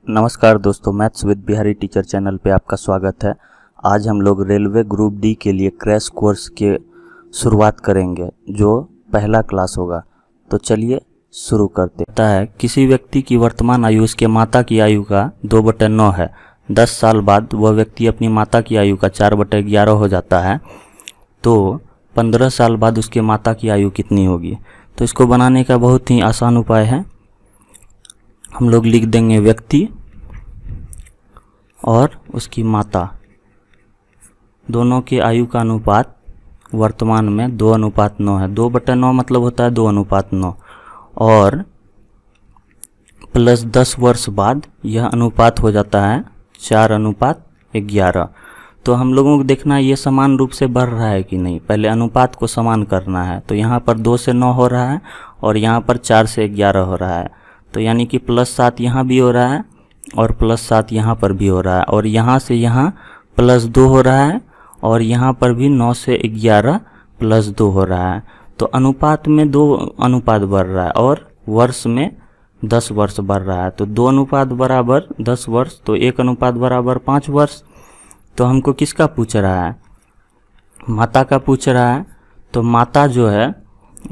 नमस्कार दोस्तों, maths with Bihari teacher channel पे आपका स्वागत है। आज हम लोग रेलवे ग्रुप डी के लिए क्रैश कोर्स के शुरुआत करेंगे जो पहला क्लास होगा। तो चलिए शुरू करते हैं। किसी व्यक्ति की वर्तमान आयु उसके माता की आयु का 2/9 है। 10 साल बाद वह व्यक्ति अपनी माता की आयु का 4/11 हो जाता है। तो 15 साल बाद उसके माता की आयु कितनी होगी? तो इसको बनाने का बहुत ही आसान उपाय है। हम लोग लिख देंगे व्यक्ति और उसकी माता दोनों के आयु का अनुपात वर्तमान में 2:9 है। 2/9 मतलब होता है 2:9 और प्लस 10 वर्ष बाद यह अनुपात हो जाता है 4:11। तो हम लोगों को देखना है ये समान रूप से बढ़ रहा है कि नहीं। पहले अनुपात को समान करना है। तो यहाँ पर 2 से 9 हो रहा है और यहाँ पर 4 से 11 हो रहा है। तो यानी कि +7 यहाँ भी हो रहा है और +7 यहाँ पर भी हो रहा है और यहाँ से यहाँ +2 हो रहा है और यहाँ पर भी 9 से 11 +2 हो रहा है। तो अनुपात में 2 अनुपात बढ़ रहा है और वर्ष में 10 वर्ष बढ़ रहा है। तो 2 अनुपात बराबर 10 वर्ष, तो 1 अनुपात बराबर 5 वर्ष। तो हमको किसका पूछ रहा है? माता का पूछ रहा है। तो माता जो है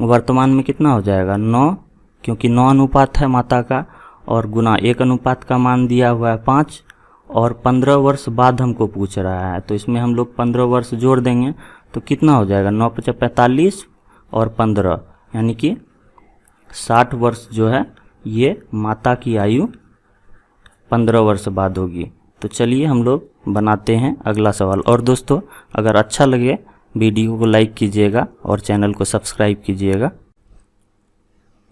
वर्तमान में कितना हो जाएगा? 9, क्योंकि 9 अनुपात है माता का और गुना 1 अनुपात का मान दिया हुआ है 5 और 15 वर्ष बाद हमको पूछ रहा है। तो इसमें हम लोग 15 वर्ष जोड़ देंगे तो कितना हो जाएगा? 9 × 5 = 45 और 15 यानी कि 60 वर्ष जो है ये माता की आयु 15 वर्ष बाद होगी। तो चलिए हम लोग बनाते हैं अगला सवाल। और दोस्तों, अगर अच्छा लगे वीडियो को लाइक कीजिएगा और चैनल को सब्सक्राइब कीजिएगा।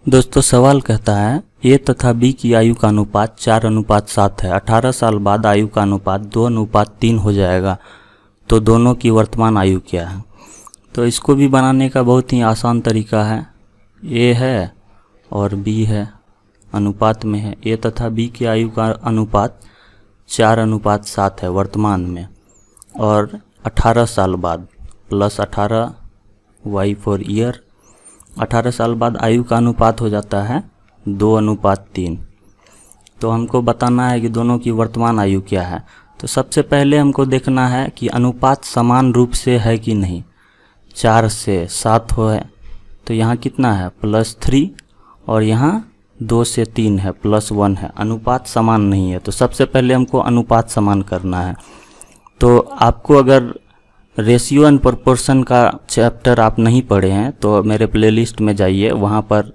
दोस्तों, सवाल कहता है ए तथा बी की आयु का अनुपात 4:7 है। 18 साल बाद आयु का अनुपात 2:3 हो जाएगा। तो दोनों की वर्तमान आयु क्या है? तो इसको भी बनाने का बहुत ही आसान तरीका है। ए है और बी है, अनुपात में है। ए तथा बी की आयु का अनुपात 4:7 है वर्तमान में और 18 साल बाद +18 y फॉर ईयर। 18 साल बाद आयु का अनुपात हो जाता है 2:3। तो हमको बताना है कि दोनों की वर्तमान आयु क्या है। तो सबसे पहले हमको देखना है कि अनुपात समान रूप से है कि नहीं। 4 से 7 हो है तो यहाँ कितना है? +3 और यहाँ 2 से 3 है +1 है। अनुपात समान नहीं है। तो सबसे पहले हमको अनुपात समान करना है। तो आपको अगर रेशियो एंड प्रोपोर्शन का चैप्टर आप नहीं पढ़े हैं तो मेरे प्लेलिस्ट में जाइए, वहाँ पर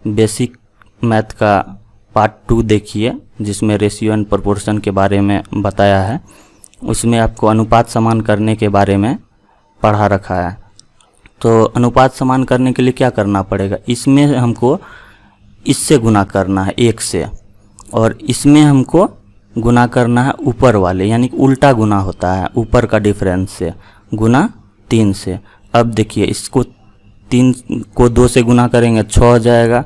बेसिक मैथ का पार्ट 2 देखिए जिसमें रेशियो एंड प्रोपोर्शन के बारे में बताया है। उसमें आपको अनुपात समान करने के बारे में पढ़ा रखा है। तो अनुपात समान करने के लिए क्या करना पड़ेगा? इसमें हमको इससे गुना करना है 1 से और इसमें हमको गुना करना है ऊपर वाले, यानी कि उल्टा गुना होता है ऊपर का डिफरेंस से, गुना 3 से। अब देखिए, इसको 3 को 2 से गुना करेंगे 6 हो जाएगा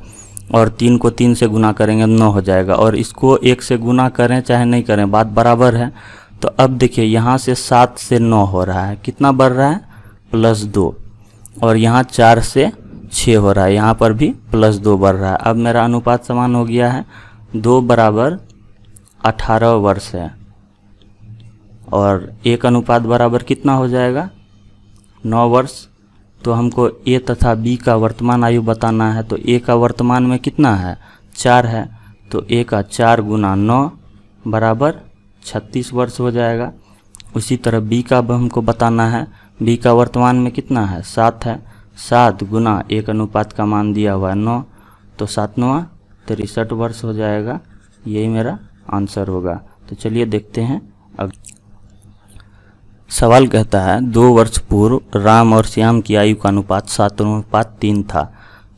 और 3 को 3 से गुना करेंगे 9 हो जाएगा और इसको 1 से गुना करें चाहे नहीं करें बात बराबर है। तो अब देखिए, यहाँ से 7 से 9 हो रहा है, कितना बढ़ रहा है? +2 और यहाँ 4 से 6 हो रहा है, यहाँ पर भी +2 बढ़ रहा है। अब मेरा अनुपात समान हो गया है। 2 = 18 वर्ष है और 1 अनुपात बराबर कितना हो जाएगा? 9 वर्ष। तो हमको ए तथा बी का वर्तमान आयु बताना है। तो ए का वर्तमान में कितना है? 4 है। तो ए का 4 × 9 = 36 वर्ष हो जाएगा। उसी तरह बी का हमको बताना है। बी का वर्तमान में कितना है? 7 है। 7 × 1 अनुपात का मान दिया हुआ है 9, तो 7 × 9 = 63 वर्ष हो जाएगा। यही मेरा आंसर होगा। तो चलिए देखते हैं। अब सवाल कहता है 2 वर्ष पूर्व राम और श्याम की आयु का अनुपात 7:3 था।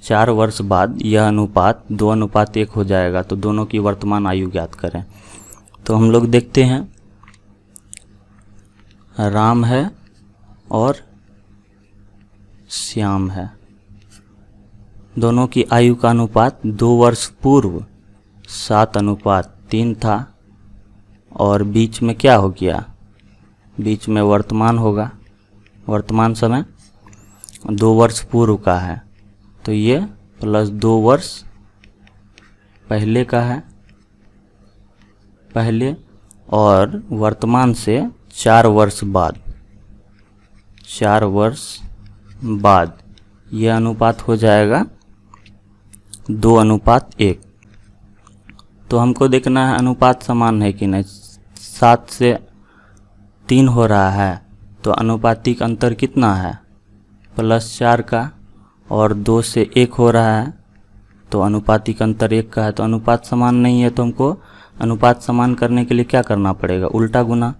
4 वर्ष बाद यह अनुपात 2:1 हो जाएगा। तो दोनों की वर्तमान आयु ज्ञात करें। तो हम लोग देखते हैं, राम है और श्याम है। दोनों की आयु का अनुपात 2 वर्ष पूर्व 7:3 था और बीच में क्या हो गया? बीच में वर्तमान होगा। वर्तमान समय 2 वर्ष पूर्व का है तो ये +2 वर्ष पहले का है पहले और वर्तमान से 4 वर्ष बाद, 4 वर्ष बाद यह अनुपात हो जाएगा 2:1। तो हमको देखना है अनुपात समान है कि नहीं। 7 से 3 हो रहा है तो अनुपातिक अंतर कितना है, +4 का, और 2 से 1 हो रहा है तो अनुपातिक अंतर 1 का है। तो अनुपात समान नहीं है, तो हमको अनुपात समान करने के लिए क्या करना पड़ेगा, उल्टा गुना।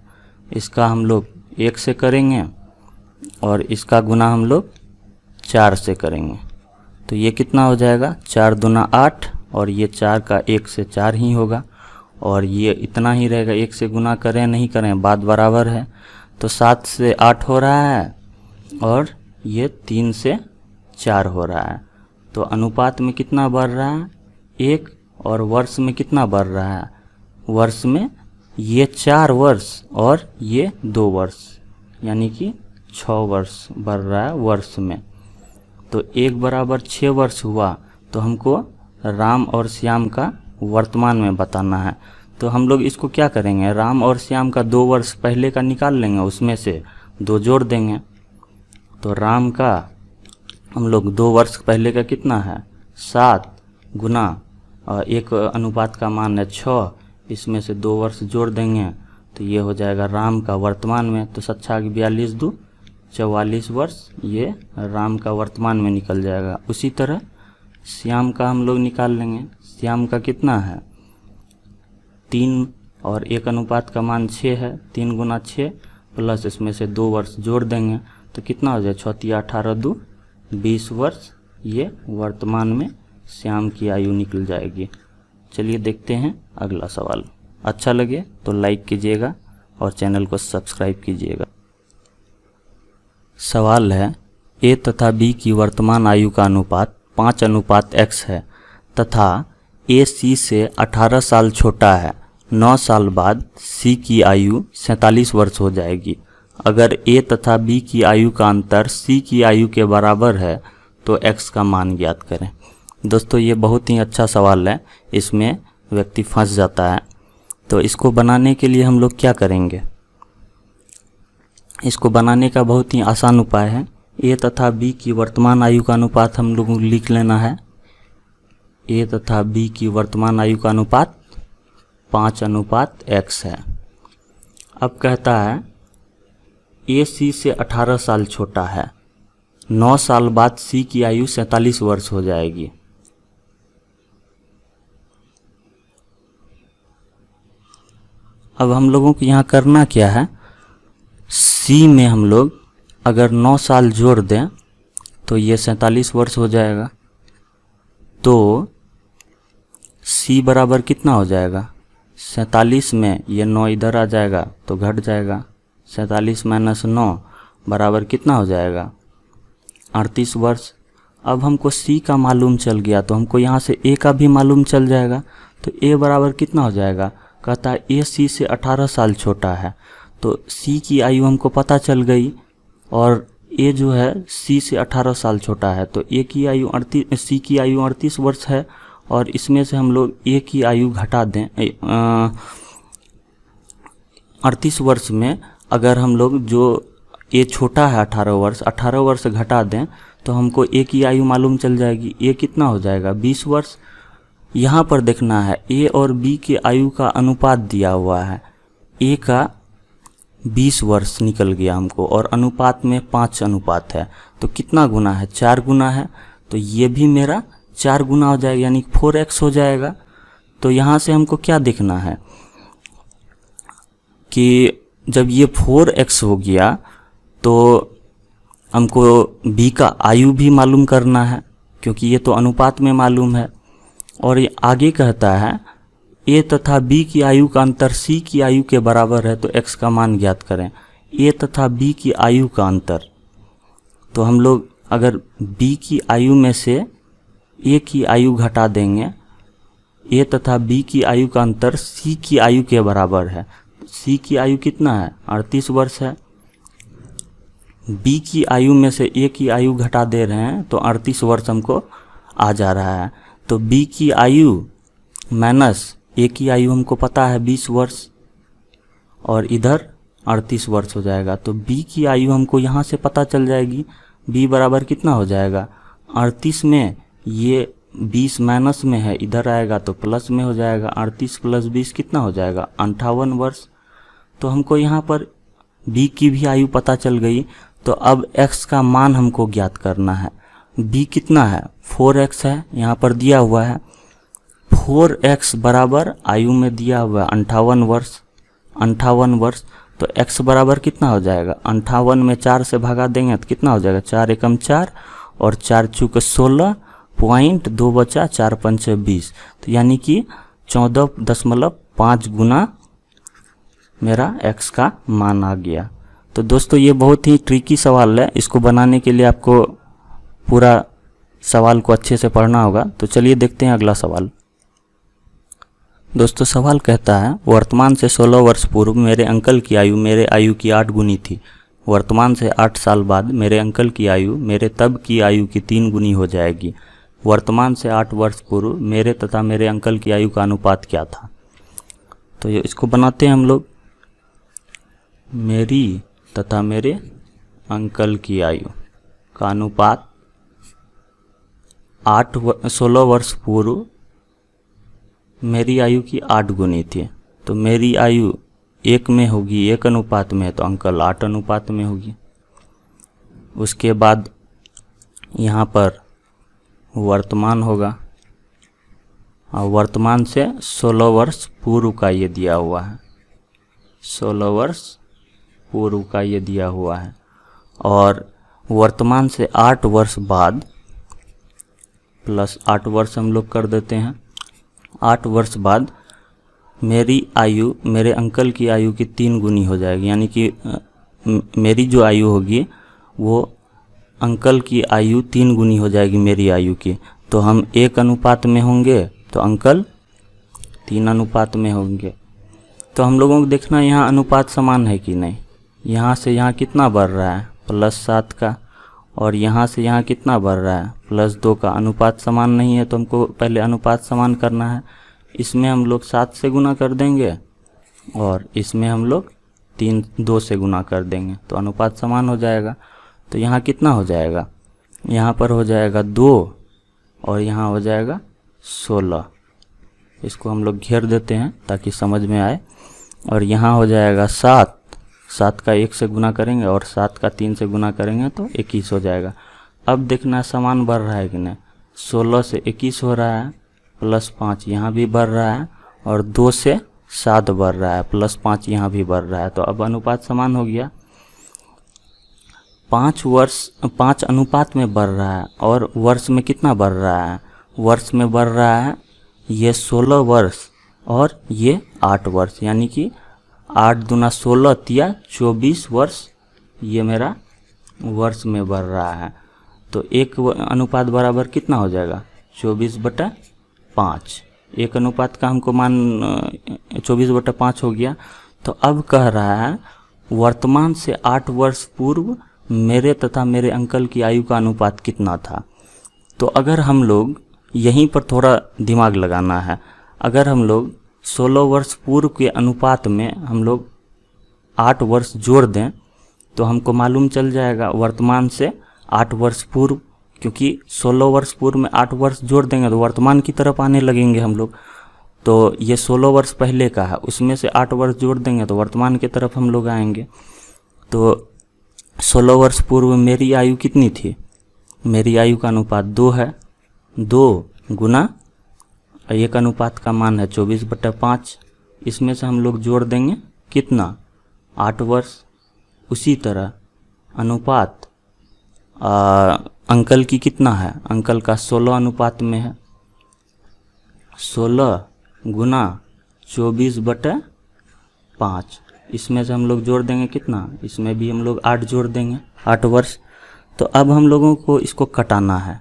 इसका हम लोग 1 से करेंगे और इसका गुना हम लोग 4 से करेंगे। तो ये कितना हो जाएगा, 4 दूना 8, और ये 4 का 1 से 4 ही होगा, और ये इतना ही रहेगा। 1 से गुना करें नहीं करें बात बराबर है। तो 7 से 8 हो रहा है और ये 3 से 4 हो रहा है। तो अनुपात में कितना बढ़ रहा है, 1, और वर्ष में कितना बढ़ रहा है, वर्ष में ये 4 वर्ष और ये 2 वर्ष, यानी कि 6 वर्ष बढ़ रहा है वर्ष में। तो 1 बराबर 6 वर्ष हुआ। तो हमको राम और श्याम का वर्तमान में बताना है। तो हम लोग इसको क्या करेंगे, राम और श्याम का 2 वर्ष पहले का निकाल लेंगे, उसमें से 2 जोड़ देंगे। तो राम का हम लोग 2 वर्ष पहले का कितना है, 7 गुना, और 1 अनुपात का मान है 6, इसमें से 2 वर्ष जोड़ देंगे तो ये हो जाएगा राम का वर्तमान में। तो 42 2 44 वर्ष ये राम का वर्तमान में निकल जाएगा। उसी तरह श्याम का हम लोग निकाल लेंगे। श्याम का कितना है, 3 और 1 अनुपात का मान 6 है, 3 गुना 6 प्लस इसमें से 2 वर्ष जोड़ देंगे तो कितना हो जाए, 6 18 2 20 वर्ष ये वर्तमान में श्याम की आयु निकल जाएगी। चलिए देखते हैं अगला सवाल। अच्छा लगे तो लाइक कीजिएगा और चैनल को सब्सक्राइब कीजिएगा। सवाल है, ए तथा बी की वर्तमान आयु का अनुपात 5:x है तथा ए सी से 18 साल छोटा है। 9 साल बाद सी की आयु 47 वर्ष हो जाएगी। अगर ए तथा बी की आयु का अंतर सी की आयु के बराबर है तो x का मान ज्ञात करें। दोस्तों ये बहुत ही अच्छा सवाल है, इसमें व्यक्ति फंस जाता है। तो इसको बनाने के लिए हम लोग क्या करेंगे, इसको बनाने का बहुत ही आसान उपाय है। ए तथा बी की वर्तमान आयु का अनुपात हम लोगों को लिख लेना है। ए तथा बी की वर्तमान आयु का अनुपात 5:x है। अब कहता है ए सी से 18 साल छोटा है। 9 साल बाद सी की आयु 47 वर्ष हो जाएगी। अब हम लोगों को यहाँ करना क्या है, सी में हम लोग अगर 9 साल जोड़ दें तो ये 47 वर्ष हो जाएगा। तो सी बराबर कितना हो जाएगा, 47 में ये 9 इधर आ जाएगा तो घट जाएगा। 47 - 9 बराबर कितना हो जाएगा, 38 वर्ष। अब हमको सी का मालूम चल गया तो हमको यहाँ से ए का भी मालूम चल जाएगा। तो ए बराबर कितना हो जाएगा, कहता है ए सी से 18 साल छोटा है। तो सी की आयु हमको पता चल गई और ए जो है सी से 18 साल छोटा है। तो ए की आयु 38, सी की आयु 38 वर्ष है, और इसमें से हम लोग ए की आयु घटा दें। 38 वर्ष में अगर हम लोग जो ए छोटा है 18 वर्ष घटा दें तो हमको ए की आयु मालूम चल जाएगी। ए कितना हो जाएगा, 20 वर्ष। यहाँ पर देखना है ए और बी के आयु का अनुपात दिया हुआ है। ए का 20 वर्ष निकल गया हमको, और अनुपात में 5 अनुपात है तो कितना गुना है, 4 गुना है। तो ये भी मेरा 4 गुना हो जाएगा, यानी 4x हो जाएगा। तो यहाँ से हमको क्या देखना है कि जब ये 4x हो गया तो हमको b का आयु भी मालूम करना है, क्योंकि ये तो अनुपात में मालूम है। और ये आगे कहता है a तथा b की आयु का अंतर c की आयु के बराबर है तो x का मान ज्ञात करें। a तथा b की आयु का अंतर, तो हम लोग अगर b की आयु में से a की आयु घटा देंगे, a तथा b की आयु का अंतर c की आयु के बराबर है। c की आयु कितना है, 38 वर्ष है। b की आयु में से a की आयु घटा दे रहे हैं तो 38 वर्ष हमको आ जा रहा है। तो b की आयु माइनस ए की आयु हमको पता है 20 वर्ष और इधर 38 वर्ष हो जाएगा। तो बी की आयु हमको यहाँ से पता चल जाएगी। बी बराबर कितना हो जाएगा, 38 में ये 20 माइनस में है, इधर आएगा तो प्लस में हो जाएगा। 38 प्लस 20 कितना हो जाएगा, 58 वर्ष। तो हमको यहाँ पर बी की भी आयु पता चल गई। तो अब x का मान हमको ज्ञात करना है। b कितना है, 4x है, यहाँ पर दिया हुआ है 4x बराबर आयु में दिया हुआ है 58 वर्ष। 58 वर्ष तो x बराबर कितना हो जाएगा, 58 में 4 से भगा देंगे तो कितना हो जाएगा, 4 एकम 4 और 4 चूके 16.2 बचा 4 पंचे 20। तो यानी कि 14.5 गुना मेरा x का मान आ गया। तो दोस्तों ये बहुत ही ट्रिकी सवाल है, इसको बनाने के लिए आपको पूरा सवाल को अच्छे से पढ़ना होगा। तो चलिए देखते हैं अगला सवाल। दोस्तों सवाल कहता है वर्तमान से 16 वर्ष पूर्व मेरे अंकल की आयु मेरे आयु की 8 गुनी थी। वर्तमान से 8 साल बाद मेरे अंकल की आयु मेरे तब की आयु की 3 गुनी हो जाएगी। वर्तमान से 8 वर्ष पूर्व मेरे तथा मेरे अंकल की आयु का अनुपात क्या था। तो ये इसको बनाते हैं हम लोग। मेरी तथा मेरे अंकल की आयु का अनुपात 16 वर्ष पूर्व मेरी आयु की 8 गुनी थी। तो मेरी आयु 1 में होगी, 1 अनुपात में है, तो अंकल 8 अनुपात में होगी। उसके बाद यहाँ पर वर्तमान होगा और वर्तमान से 16 वर्ष पूर्व का ये दिया हुआ है, 16 वर्ष पूर्व का ये दिया हुआ है। और वर्तमान से 8 वर्ष बाद प्लस 8 वर्ष हम लोग कर देते हैं। 8 वर्ष बाद मेरी आयु मेरे अंकल की आयु की 3 गुनी हो जाएगी, यानी कि मेरी जो आयु होगी वो अंकल की आयु 3 गुनी हो जाएगी मेरी आयु की। तो हम 1 अनुपात में होंगे तो अंकल 3 अनुपात में होंगे। तो हम लोगों को देखना यहाँ अनुपात समान है कि नहीं। यहाँ से यहाँ कितना बढ़ रहा है, +7 का, और यहाँ से यहाँ कितना बढ़ रहा है, +2 का। अनुपात समान नहीं है तो हमको पहले अनुपात समान करना है। इसमें हम लोग 7 से गुना कर देंगे और इसमें हम लोग 2 से गुना कर देंगे तो अनुपात समान हो जाएगा। तो यहाँ कितना हो जाएगा, यहाँ पर हो जाएगा 2 और यहाँ हो जाएगा 16। इसको हम लोग घेर देते हैं ताकि समझ में आए। और यहाँ हो जाएगा 7, 7 का 1 से गुना करेंगे और 7 का 3 से गुना करेंगे तो 21 हो जाएगा। अब देखना समान बढ़ रहा है कि नहीं। 16 से 21 हो रहा है, +5 यहाँ भी बढ़ रहा है और 2 से 7 बढ़ रहा है, +5 यहाँ भी बढ़ रहा है। तो अब अनुपात समान हो गया। 5 अनुपात में बढ़ रहा है और वर्ष में कितना बढ़ रहा है, वर्ष में बढ़ रहा है ये 16 वर्ष और ये 8 वर्ष, यानी कि 8 दूना 16 तिया 24 वर्ष ये मेरा वर्ष में बढ़ रहा है। तो 1 अनुपात बराबर कितना हो जाएगा, 24/5। 1 अनुपात का हमको मान 24/5 हो गया। तो अब कह रहा है वर्तमान से 8 वर्ष पूर्व मेरे तथा मेरे अंकल की आयु का अनुपात कितना था। तो अगर हम लोग यहीं पर थोड़ा दिमाग लगाना है, अगर हम लोग 16 वर्ष पूर्व के अनुपात में हम लोग 8 वर्ष जोड़ दें तो हमको मालूम चल जाएगा वर्तमान से 8 वर्ष पूर्व, क्योंकि 16 वर्ष पूर्व में 8 वर्ष जोड़ देंगे तो वर्तमान की तरफ आने लगेंगे हम लोग। तो ये 16 वर्ष पहले का है, उसमें से 8 वर्ष जोड़ देंगे तो वर्तमान की तरफ हम लोग आएंगे। तो 16 वर्ष पूर्व मेरी आयु कितनी थी, मेरी आयु का अनुपात 2 है, 2 गुना 1 अनुपात का मान है 24/5। इसमें से हम लोग जोड़ देंगे कितना, 8 वर्ष। उसी तरह अनुपात अंकल की कितना है, अंकल का 16 अनुपात में है, 16 गुना 24/5। इसमें से हम लोग जोड़ देंगे कितना, इसमें भी हम लोग 8 जोड़ देंगे, 8 वर्ष। तो अब हम लोगों को इसको कटाना है।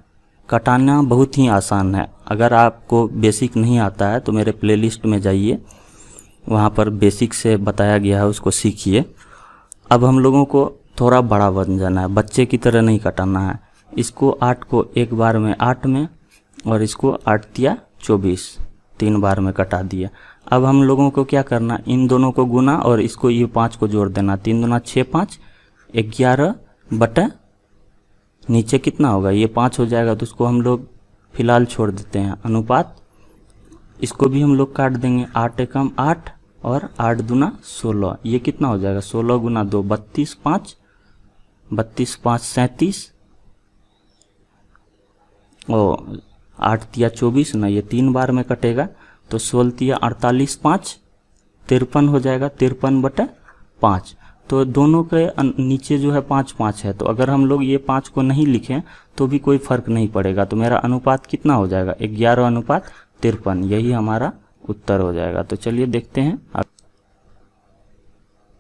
कटाना बहुत ही आसान है। अगर आपको बेसिक नहीं आता है तो मेरे प्लेलिस्ट में जाइए, वहाँ पर बेसिक से बताया गया है, उसको सीखिए। अब हम लोगों को थोड़ा बड़ा बन जाना है, बच्चे की तरह नहीं कटाना है। इसको 8 को एक बार में 8 में और इसको 8 तिया 24, 3 बार में कटा दिया। अब हम लोगों को क्या करना, इन दोनों को गुना और इसको ये 5 को जोड़ देना। 3 दूना 6, 5 11 बटा नीचे कितना होगा, ये 5 हो जाएगा, तो उसको हम लोग फिलहाल छोड़ देते हैं। अनुपात इसको भी हम लोग काट देंगे। 8 एकम 8 और 8 दूना 16, ये कितना हो जाएगा 16 गुना 2 32, 5 32 5 37 और 8 तिया 24 ना, ये 3 बार में कटेगा तो 16 तिया 48 5 53 हो जाएगा। 53 बटा 5, तो दोनों के नीचे जो है 5 5 है, तो अगर हम लोग ये 5 को नहीं लिखें तो भी कोई फर्क नहीं पड़ेगा। तो मेरा अनुपात कितना हो जाएगा 11 अनुपात 53, यही हमारा उत्तर हो जाएगा। तो चलिए देखते हैं।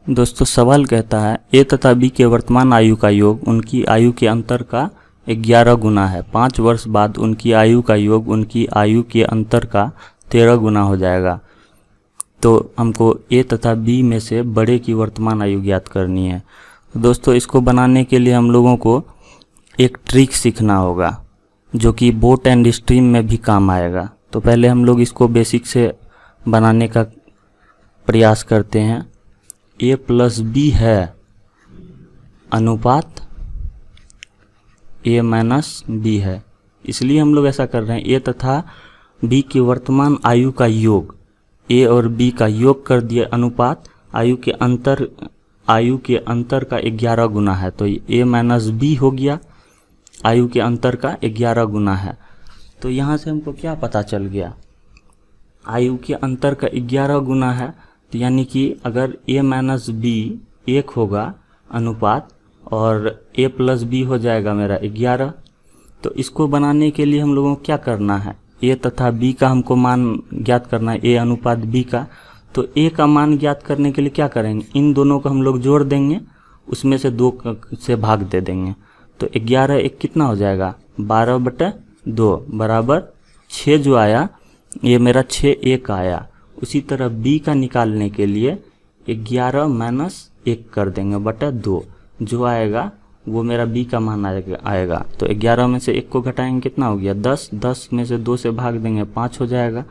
दोस्तों सवाल कहता है ए तथा बी के वर्तमान आयु का योग उनकी आयु के अंतर का 11 गुना है। 5 वर्ष बाद उनकी आयु का योग उनकी आयु के अंतर का 13 गुना हो जाएगा। तो हमको ए तथा बी में से बड़े की वर्तमान आयु ज्ञात करनी है। तो दोस्तों इसको बनाने के लिए हम लोगों को एक ट्रिक सीखना होगा जो कि बोट एंड स्ट्रीम में भी काम आएगा। तो पहले हम लोग इसको बेसिक से बनाने का प्रयास करते हैं। ए प्लस बी है अनुपात ए माइनस बी है, इसलिए हम लोग ऐसा कर रहे हैं। ए तथा बी की वर्तमान आयु का योग, ए और बी का योग कर दिया, अनुपात आयु के अंतर का 11 गुना है। तो ए माइनस बी हो गया, आयु के अंतर का 11 गुना है। तो यहाँ से हमको क्या पता चल गया, आयु के अंतर का 11 गुना है, तो यानी कि अगर ए माइनस बी 1 होगा अनुपात और ए प्लस बी हो जाएगा मेरा 11। तो इसको बनाने के लिए हम लोगों को क्या करना है, ए तथा बी का हमको मान ज्ञात करना है, ए अनुपात बी का। तो ए का मान ज्ञात करने के लिए क्या करेंगे, इन दोनों को हम लोग जोड़ देंगे, उसमें से 2 से भाग दे देंगे। तो 11 1 कितना हो जाएगा 12 बटा 2 बराबर 6 जो आया ये मेरा 6 1 आया। उसी तरह बी का निकालने के लिए 11 माइनस 1 कर देंगे बटा 2, जो आएगा वो मेरा बी का मान आएगा। तो 11 में से 1 को घटाएंगे कितना हो गया 10, 10 में से 2 से भाग देंगे 5 हो जाएगा।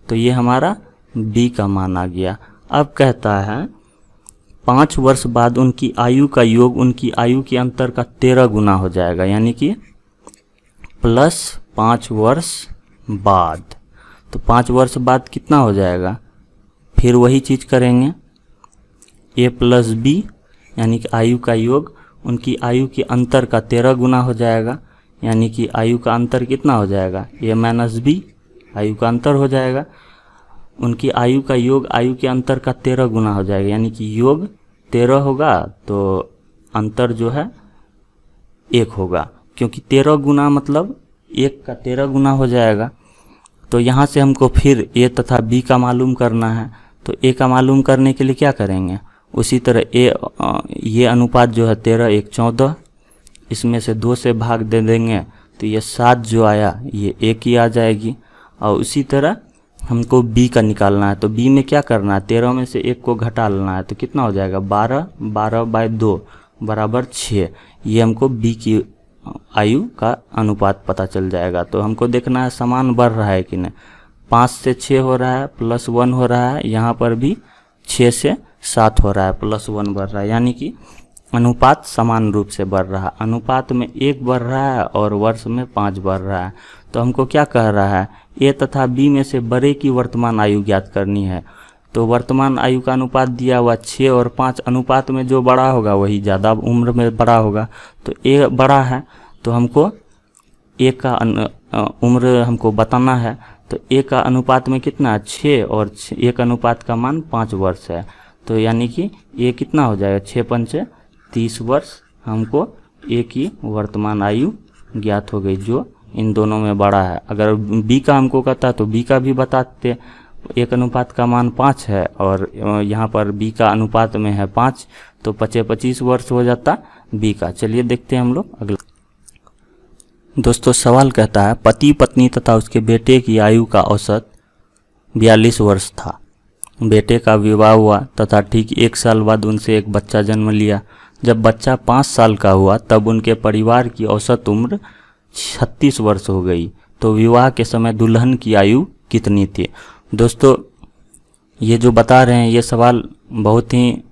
तो ये हमारा बी का मान आ गया। अब कहता है 5 वर्ष बाद उनकी आयु का योग उनकी आयु के अंतर का 13 गुना हो जाएगा, यानी कि प्लस 5 वर्ष बाद। तो 5 वर्ष बाद कितना हो जाएगा, फिर वही चीज़ करेंगे, ए प्लस बी यानी कि आयु का योग उनकी आयु के अंतर का 13 गुना हो जाएगा, यानी कि आयु का अंतर कितना हो जाएगा ए माइनस बी, आयु का अंतर हो जाएगा। उनकी आयु का योग आयु के अंतर का 13 गुना हो जाएगा, यानी कि योग 13 होगा तो अंतर जो है 1 होगा, क्योंकि 13 गुना मतलब 1 का 13 गुना हो जाएगा। तो यहाँ से हमको फिर ए तथा बी का मालूम करना है। तो ए का मालूम करने के लिए क्या करेंगे, उसी तरह ये अनुपात जो है 13 1 14, इसमें से 2 से भाग दे देंगे तो ये 7 जो आया ये 1 ही आ जाएगी। और उसी तरह हमको बी का निकालना है। तो बी में क्या करना है, 13 में से 1 को घटा लेना है, तो कितना हो जाएगा 12, 12 बाय 2 बराबर 6। ये हमको बी की आयु का अनुपात पता चल जाएगा। तो हमको देखना है समान बढ़ रहा है कि नहीं, 5 से 6 हो रहा है प्लस 1 हो रहा है, यहाँ पर भी 6 से 7 हो रहा है प्लस 1 बढ़ रहा है, यानी कि अनुपात समान रूप से बढ़ रहा है। अनुपात में 1 बढ़ रहा है और वर्ष में 5 बढ़ रहा है। तो हमको क्या कह रहा है, ए तथा बी में से बड़े की वर्तमान आयु ज्ञात करनी है। तो वर्तमान आयु का अनुपात दिया हुआ 6 और 5, अनुपात में जो बड़ा होगा वही ज़्यादा उम्र में बड़ा होगा। तो ए बड़ा है तो हमको ए का उम्र हमको बताना है। तो ए का अनुपात में कितना 6 और 1 अनुपात का मान 5 वर्ष है। तो यानी कि ए कितना हो जाएगा 6 5 30 वर्ष। हमको ए की वर्तमान आयु ज्ञात हो गई जो इन दोनों में बड़ा है। अगर बी का हमको कहता तो बी का भी बताते। 1 अनुपात का मान 5 है और यहाँ पर बी का अनुपात में है 5, तो 25 वर्ष हो जाता बी का। चलिए देखते हैं हम लोग अगला। दोस्तों सवाल कहता है पति पत्नी तथा उसके बेटे की आयु का औसत 42 वर्ष था। बेटे का विवाह हुआ तथा ठीक 1 साल बाद उनसे एक बच्चा जन्म लिया। जब बच्चा 5 साल का हुआ तब उनके परिवार की औसत उम्र 36 वर्ष हो गई। तो विवाह के समय दुल्हन की आयु कितनी थी। दोस्तों ये जो बता रहे हैं ये सवाल बहुत ही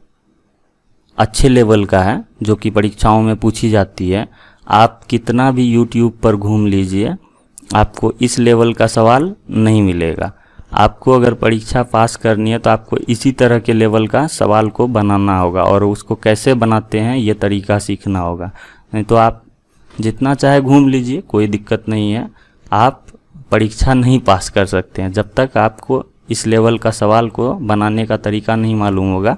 अच्छे लेवल का है, जो कि परीक्षाओं में पूछी जाती है। आप कितना भी यूट्यूब पर घूम लीजिए, आपको इस लेवल का सवाल नहीं मिलेगा। आपको अगर परीक्षा पास करनी है तो आपको इसी तरह के लेवल का सवाल को बनाना होगा, और उसको कैसे बनाते हैं ये तरीका सीखना होगा। नहीं तो आप जितना चाहे घूम लीजिए, कोई दिक्कत नहीं है, आप परीक्षा नहीं पास कर सकते हैं। जब तक आपको इस लेवल का सवाल को बनाने का तरीका नहीं मालूम होगा,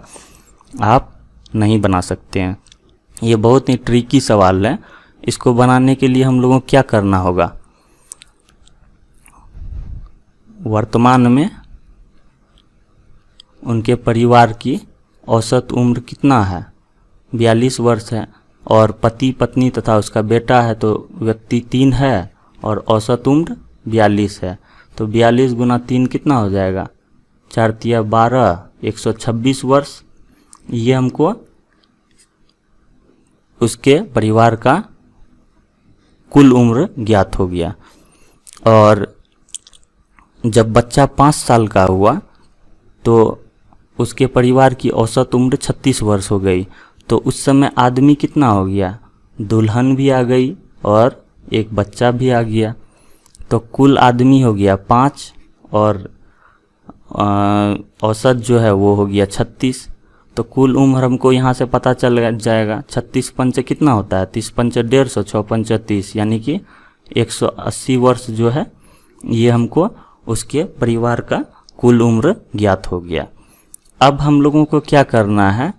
आप नहीं बना सकते हैं। ये बहुत ही ट्रिकी सवाल है। इसको बनाने के लिए हम लोगों को क्या करना होगा? वर्तमान में उनके परिवार की औसत उम्र कितना है? 42 वर्ष है, और पति पत्नी तथा उसका बेटा है, तो व्यक्ति 3 है और औसत उम्र 42 है। तो 42 गुना 3 कितना हो जाएगा? 4 तिया 12, 126 वर्ष। ये हमको उसके परिवार का कुल उम्र ज्ञात हो गया। और जब बच्चा 5 साल का हुआ तो उसके परिवार की औसत उम्र 36 वर्ष हो गई। तो उस समय आदमी कितना हो गया? दुल्हन भी आ गई और एक बच्चा भी आ गया। तो कुल आदमी हो गया 5, और औसत जो है वो हो गया 36। तो कुल उम्र हमको यहाँ से पता चल जाएगा। 36 पंच कितना होता है? 30 पंच 150, 6 पंच 30, यानी कि 180 वर्ष जो है ये हमको उसके परिवार का कुल उम्र ज्ञात हो गया। अब हम लोगों को क्या करना है?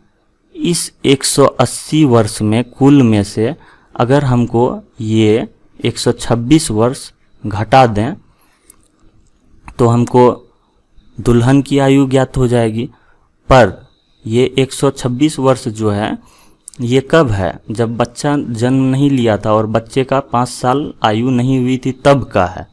इस 180 वर्ष में कुल में से अगर हमको ये 126 वर्ष घटा दें तो हमको दुल्हन की आयु ज्ञात हो जाएगी। पर ये 126 वर्ष जो है ये कब है? जब बच्चा जन्म नहीं लिया था और बच्चे का 5 साल आयु नहीं हुई थी तब का है।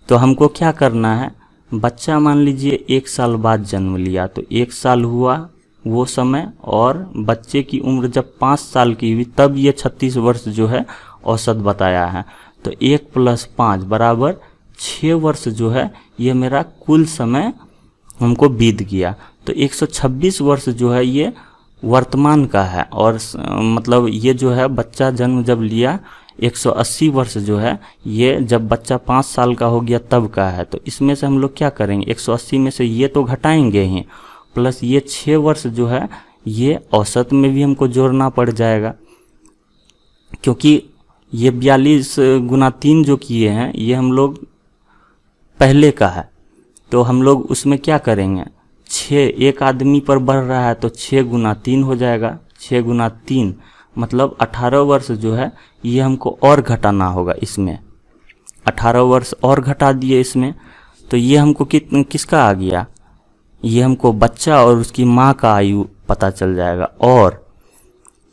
तो हमको क्या करना है? बच्चा मान लीजिए 1 साल बाद जन्म लिया, तो 1 साल हुआ वो समय, और बच्चे की उम्र जब 5 साल की हुई तब ये 36 वर्ष जो है औसत बताया है। तो 1 + 5 बराबर 6 वर्ष जो है ये मेरा कुल समय हमको बीत गया। तो 126 वर्ष जो है ये वर्तमान का है, और मतलब ये जो है बच्चा जन्म जब लिया 180 वर्ष जो है ये जब बच्चा 5 साल का हो गया तब का है। तो इसमें से हम लोग क्या करेंगे? 180 में से ये तो घटाएंगे ही, प्लस ये 6 वर्ष जो है ये औसत में भी हमको जोड़ना पड़ जाएगा, क्योंकि ये 42 गुना 3 जो किए हैं ये हम लोग पहले का है। तो हम लोग उसमें क्या करेंगे? 6 एक आदमी पर बढ़ रहा है तो 6 गुना 3 हो जाएगा। 6 गुना 3 मतलब 18 वर्ष जो है ये हमको और घटाना होगा। इसमें 18 वर्ष और घटा दिए इसमें, तो ये हमको किसका आ गया? ये हमको बच्चा और उसकी माँ का आयु पता चल जाएगा। और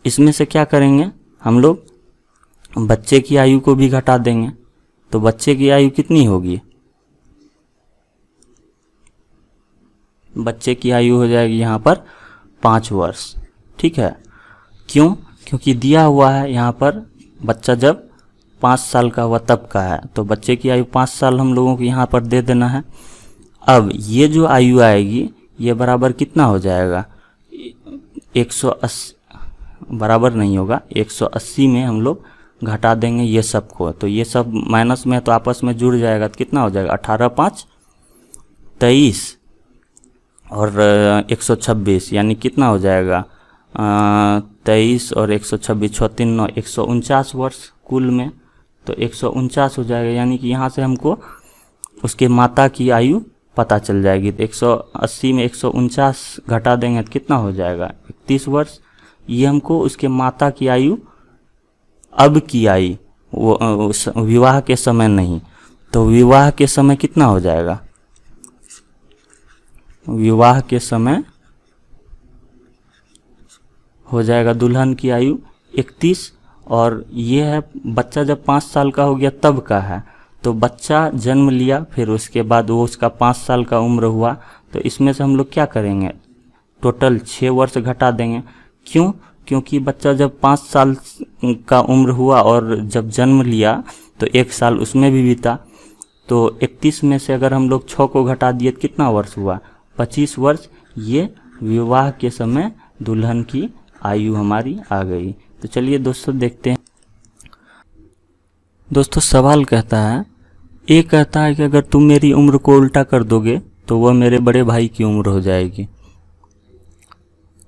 इसमें से क्या करेंगे हम लोग? बच्चे की आयु को भी घटा देंगे। तो बच्चे की आयु कितनी होगी? बच्चे की आयु हो जाएगी यहाँ पर 5 वर्ष। ठीक है, क्यों? क्योंकि दिया हुआ है यहाँ पर बच्चा जब 5 साल का हुआ तब का है, तो बच्चे की आयु 5 साल हम लोगों को यहाँ पर दे देना है। अब ये जो आयु आएगी ये बराबर कितना हो जाएगा? 180 बराबर नहीं होगा, 180 में हम लोग घटा देंगे ये सब को, तो ये सब माइनस में तो आपस में जुड़ जाएगा। तो कितना हो जाएगा? 18 5 23 और 126, यानी कितना हो जाएगा? 23 और 126 6 3 9 149 वर्ष कुल में। तो 149 हो जाएगा, यानी कि यहाँ से हमको उसके माता की आयु पता चल जाएगी। तो 180 में 149 घटा देंगे तो कितना हो जाएगा? 31 वर्ष। ये हमको उसके माता की आयु अब की आई, वो विवाह के समय नहीं। तो विवाह के समय कितना हो जाएगा? विवाह के समय हो जाएगा दुल्हन की आयु 31, और ये है बच्चा जब 5 साल का हो गया तब का है। तो बच्चा जन्म लिया, फिर उसके बाद वो उसका 5 साल का उम्र हुआ, तो इसमें से हम लोग क्या करेंगे? टोटल 6 वर्ष घटा देंगे। क्यों? क्योंकि बच्चा जब 5 साल का उम्र हुआ और जब जन्म लिया तो 1 साल उसमें भी बीता, तो 31 में से अगर हम लोग 6 को घटा दिए तो कितना वर्ष हुआ? 25 वर्ष। ये विवाह के समय दुल्हन की आयु हमारी आ गई। तो चलिए दोस्तों देखते हैं। दोस्तों सवाल कहता है, ये कहता है कि अगर तुम मेरी उम्र को उल्टा कर दोगे तो वह मेरे बड़े भाई की उम्र हो जाएगी,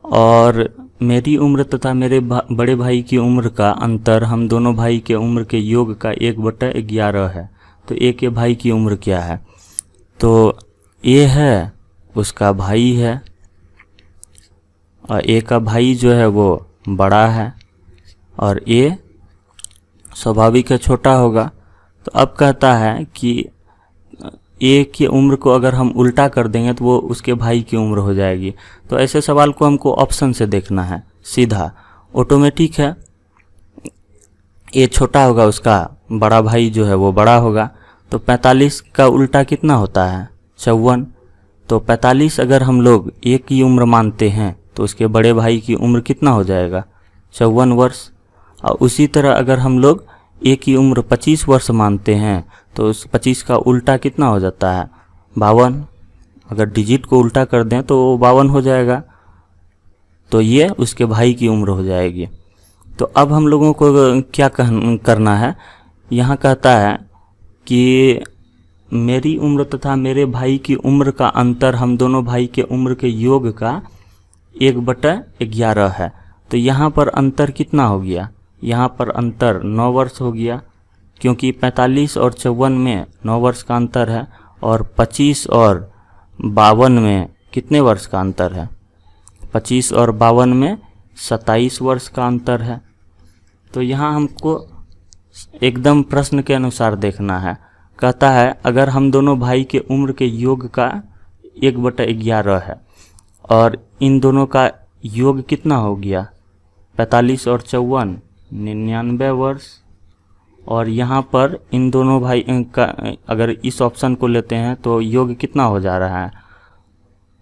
और मेरी उम्र तथा मेरे बड़े भाई की उम्र का अंतर हम दोनों भाई के उम्र के योग का 1/11 है। तो ए के भाई की उम्र क्या है? तो ए है उसका भाई है, और ए का भाई जो है वो बड़ा है, और ए स्वाभाविक है छोटा होगा। तो अब कहता है कि ए की उम्र को अगर हम उल्टा कर देंगे तो वो उसके भाई की उम्र हो जाएगी। तो ऐसे सवाल को हमको ऑप्शन से देखना है, सीधा ऑटोमेटिक है। ए छोटा होगा, उसका बड़ा भाई जो है वो बड़ा होगा। तो 45 का उल्टा कितना होता है? 54। तो 45 अगर हम लोग ए की उम्र मानते हैं तो उसके बड़े भाई की उम्र कितना हो जाएगा? 54 वर्ष। और उसी तरह अगर हम लोग ए की उम्र 25 वर्ष मानते हैं तो उस 25 का उल्टा कितना हो जाता है? 52। अगर डिजिट को उल्टा कर दें तो 52 हो जाएगा। तो ये उसके भाई की उम्र हो जाएगी। तो अब हम लोगों को क्या करना है? यहाँ कहता है कि मेरी उम्र तथा मेरे भाई की उम्र का अंतर हम दोनों भाई के उम्र के योग का 1/11 है। तो यहाँ पर अंतर कितना हो गया? यहाँ पर अंतर 9 वर्ष हो गया, क्योंकि 45 और 54 में 9 वर्ष का अंतर है, और 25 और 52 में कितने वर्ष का अंतर है? 25 और 52 में 27 वर्ष का अंतर है। तो यहाँ हमको एकदम प्रश्न के अनुसार देखना है। कहता है अगर हम दोनों भाई के उम्र के योग का 1/11 है, और इन दोनों का योग कितना हो गया? 45 और 54 99 वर्ष। और यहाँ पर इन दोनों भाई का अगर इस ऑप्शन को लेते हैं तो योग कितना हो जा रहा है?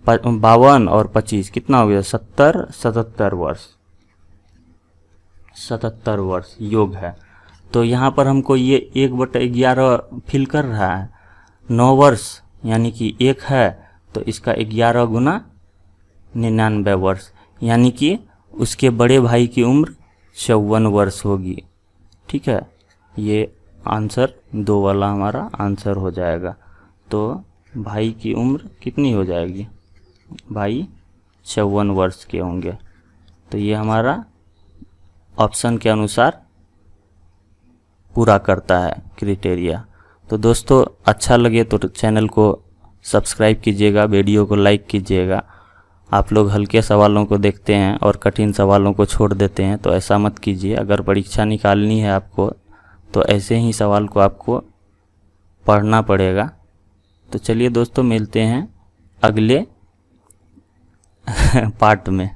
52 और 25 कितना हो गया? 77 वर्ष। 77 वर्ष योग है। तो यहाँ पर हमको ये 1/11 फिल कर रहा है। 9 वर्ष यानी कि 1 है, तो इसका 11 गुना 99 वर्ष, यानी कि उसके बड़े भाई की उम्र 54 वर्ष होगी। ठीक है, ये आंसर 2 वाला हमारा आंसर हो जाएगा। तो भाई की उम्र कितनी हो जाएगी? भाई 54 वर्ष के होंगे। तो ये हमारा ऑप्शन के अनुसार पूरा करता है क्राइटेरिया। तो दोस्तों अच्छा लगे तो चैनल को सब्सक्राइब कीजिएगा, वीडियो को लाइक कीजिएगा। आप लोग हल्के सवालों को देखते हैं और कठिन सवालों को छोड़ देते हैं, तो ऐसा मत कीजिए। अगर परीक्षा निकालनी है आपको तो ऐसे ही सवाल को आपको पढ़ना पड़ेगा। तो चलिए दोस्तों मिलते हैं अगले पार्ट में।